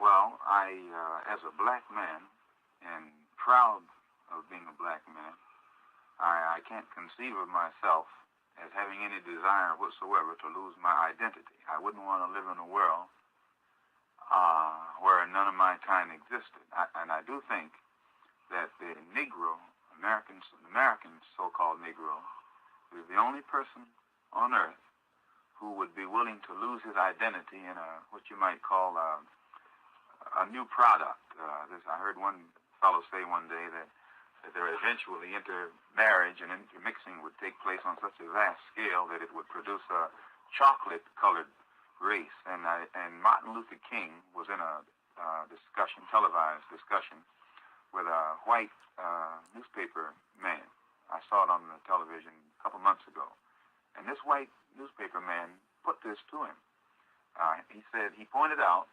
Well, as a black man, and proud of being a black man, I can't conceive of myself as having any desire whatsoever to lose my identity. I wouldn't want to live in a world where none of my kind existed. And I do think that the Negro, American so-called Negro, is the only person on earth who would be willing to lose his identity in what you might call a new product. I heard one fellow say one day that there eventually intermarriage and intermixing would take place on such a vast scale that it would produce a chocolate-colored race. And Martin Luther King was in a televised discussion, with a white newspaper man. I saw it on the television a couple months ago. And this white newspaper man put this to him. He pointed out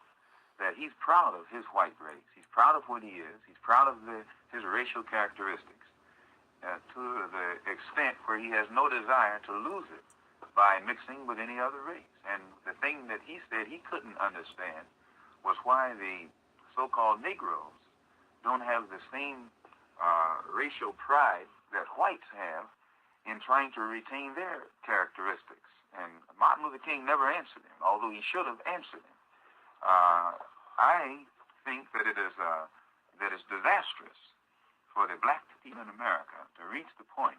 that he's proud of his white race. He's proud of what he is. He's proud of his racial characteristics to the extent where he has no desire to lose it by mixing with any other race. And the thing that he said he couldn't understand was why the so-called Negroes don't have the same racial pride that whites have in trying to retain their characteristics. And Martin Luther King never answered him, although he should have answered him. I think that it is disastrous for the black people in America to reach the point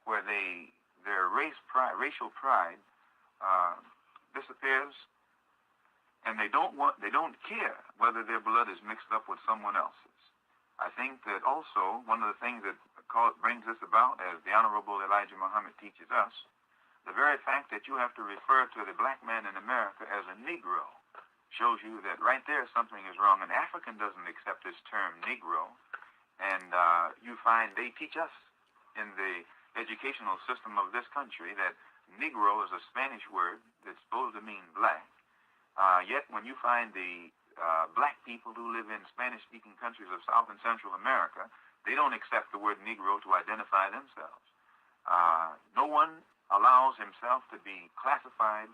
where their racial pride disappears, and they don't care whether their blood is mixed up with someone else's. I think that also one of the things that brings this about, as the Honorable Elijah Muhammad teaches us, the very fact that you have to refer to the black man in America as a Negro shows you that right there something is wrong. An African doesn't accept this term Negro, and you find they teach us in the educational system of this country that Negro is a Spanish word that's supposed to mean black. Yet when you find the black people who live in Spanish-speaking countries of South and Central America, they don't accept the word Negro to identify themselves. No one allows himself to be classified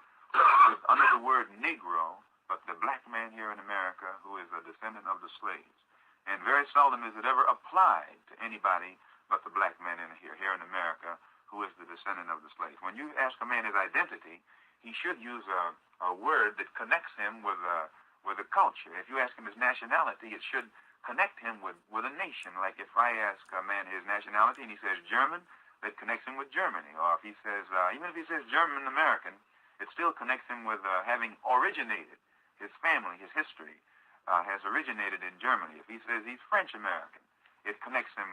under the word Negro but the black man here in America who is a descendant of the slaves. And very seldom is it ever applied to anybody but the black man here in America who is the descendant of the slaves. When you ask a man his identity, he should use a word that connects him with a culture. If you ask him his nationality, it should connect him with a nation. Like if I ask a man his nationality and he says German, that connects him with Germany. Or if he says, even if he says German American, it still connects him with having originated. His family, his history has originated in Germany. If he says he's French American, it connects him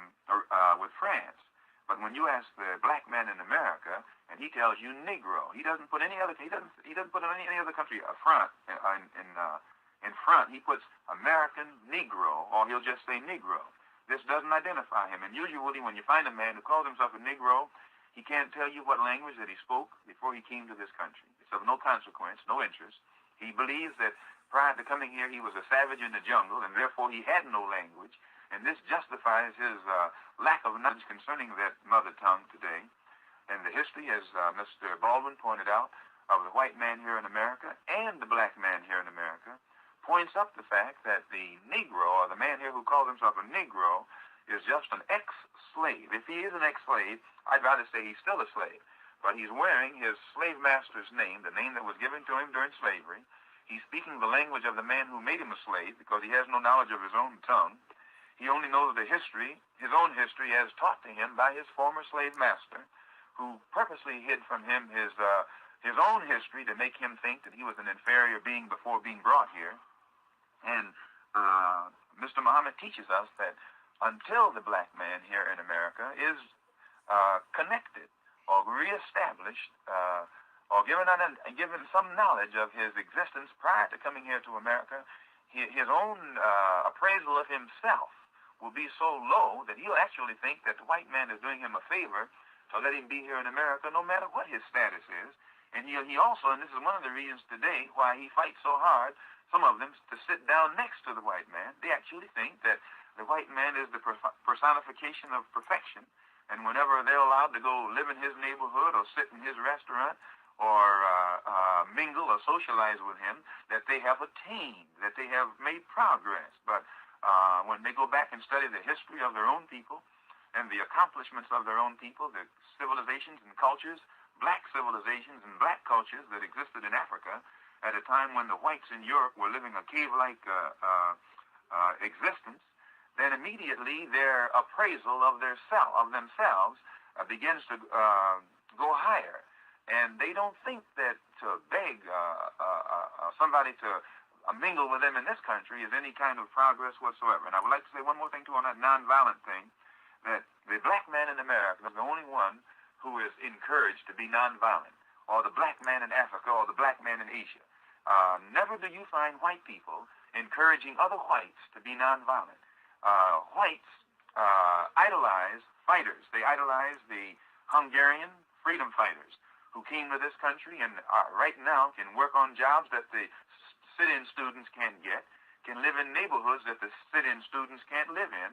with France. But when you ask the black man in America and he tells you Negro, he doesn't put any other put any other country front in front. He puts American Negro, or he'll just say Negro. This doesn't identify him. And usually when you find a man who calls himself a Negro, he can't tell you what language that he spoke before he came to this country. It's of no consequence, no interest. He believes that prior to coming here, he was a savage in the jungle, and therefore he had no language. And this justifies his lack of knowledge concerning that mother tongue today. And the history, as Mr. Baldwin pointed out, of the white man here in America and the black man here in America points up the fact that the Negro, or the man here who calls himself a Negro, is just an ex-slave. If he is an ex-slave, I'd rather say he's still a slave. But he's wearing his slave master's name, the name that was given to him during slavery. He's speaking the language of the man who made him a slave because he has no knowledge of his own tongue. He only knows the history, his own history, as taught to him by his former slave master, who purposely hid from him his own history to make him think that he was an inferior being before being brought here. And Mr. Muhammad teaches us that until the black man here in America is connected or reestablished, or given some knowledge of his existence prior to coming here to America, his own appraisal of himself will be so low that he'll actually think that the white man is doing him a favor to let him be here in America, no matter what his status is. And he also, and this is one of the reasons today why he fights so hard, some of them, to sit down next to the white man. They actually think that the white man is the personification of perfection. And whenever they're allowed to go live in his neighborhood or sit in his restaurant or mingle or socialize with him, that they have attained, that they have made progress. But when they go back and study the history of their own people and the accomplishments of their own people, the civilizations and cultures, black civilizations and black cultures that existed in Africa at a time when the whites in Europe were living a cave-like existence, then immediately their appraisal of themselves begins to go higher. And they don't think that to beg somebody to mingle with them in this country is any kind of progress whatsoever. And I would like to say one more thing, too, on that nonviolent thing, that the black man in America is the only one who is encouraged to be nonviolent, or the black man in Africa, or the black man in Asia. Never do you find white people encouraging other whites to be nonviolent. Whites idolize fighters. They idolize the Hungarian freedom fighters who came to this country and right now can work on jobs that the sit-in students can't get, can live in neighborhoods that the sit-in students can't live in,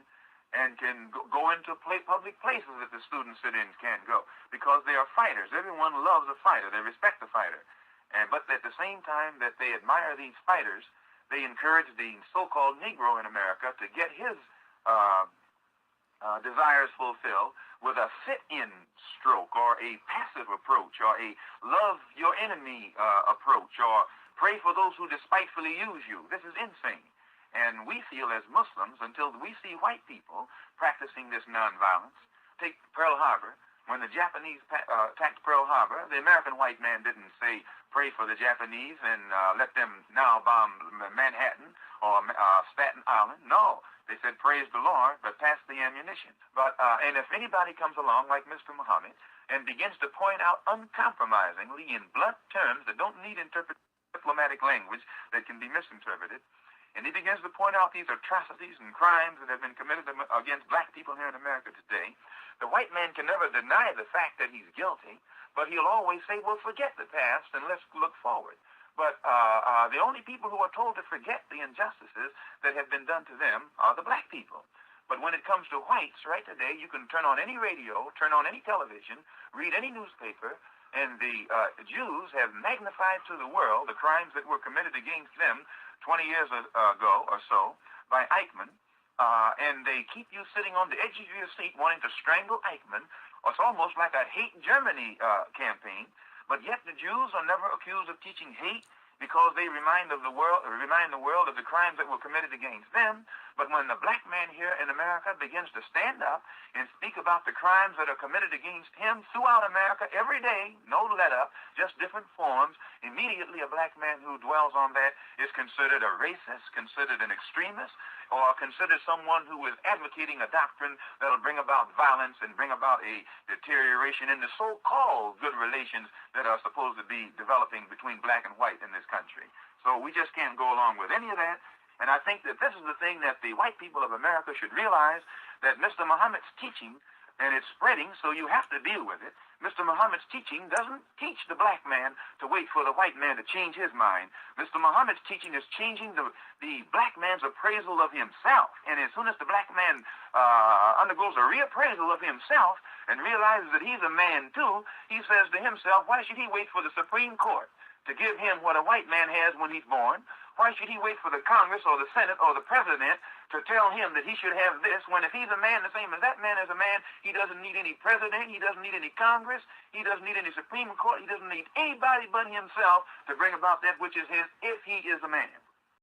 and can go into public places that the student sit-ins can't go, because they are fighters. Everyone loves a fighter. They respect the fighter. But at the same time that they admire these fighters, they encourage the so-called Negro in America to get his desires fulfilled with a sit-in stroke, or a passive approach, or a love your enemy approach, or pray for those who despitefully use you. This is insane. And we feel as Muslims, until we see white people practicing this nonviolence, take Pearl Harbor. When the Japanese attacked Pearl Harbor, the American white man didn't say, pray for the Japanese and let them now bomb Manhattan or Staten Island. No, they said, praise the Lord, but pass the ammunition. But and if anybody comes along like Mr. Muhammad and begins to point out uncompromisingly in blunt terms that don't need diplomatic language that can be misinterpreted, and he begins to point out these atrocities and crimes that have been committed against black people here in America today, the white man can never deny the fact that he's guilty, but he'll always say, well, forget the past and let's look forward. But the only people who are told to forget the injustices that have been done to them are the black people. But when it comes to whites, right today, you can turn on any radio, turn on any television, read any newspaper, and the Jews have magnified to the world the crimes that were committed against them 20 years ago or so by Eichmann, and they keep you sitting on the edge of your seat wanting to strangle Eichmann. It's almost like a hate Germany campaign, but yet the Jews are never accused of teaching hate because they remind the world of the crimes that were committed against them. But when the black man here in America begins to stand up and speak about the crimes that are committed against him throughout America every day, no let-up, just different forms, immediately a black man who dwells on that is considered a racist, considered an extremist, or considered someone who is advocating a doctrine that will bring about violence and bring about a deterioration in the so-called good relations that are supposed to be developing between black and white in this country. So we just can't go along with any of that. And I think that this is the thing that the white people of America should realize, that Mr. Muhammad's teaching, and it's spreading, so you have to deal with it. Mr. Muhammad's teaching doesn't teach the black man to wait for the white man to change his mind. Mr. Muhammad's teaching is changing the black man's appraisal of himself. And as soon as the black man undergoes a reappraisal of himself and realizes that he's a man too, he says to himself, why should he wait for the Supreme Court to give him what a white man has when he's born? Why should he wait for the Congress or the Senate or the President to tell him that he should have this, when if he's a man the same as that man is a man, he doesn't need any president, he doesn't need any Congress, he doesn't need any Supreme Court, he doesn't need anybody but himself to bring about that which is his, if he is a man.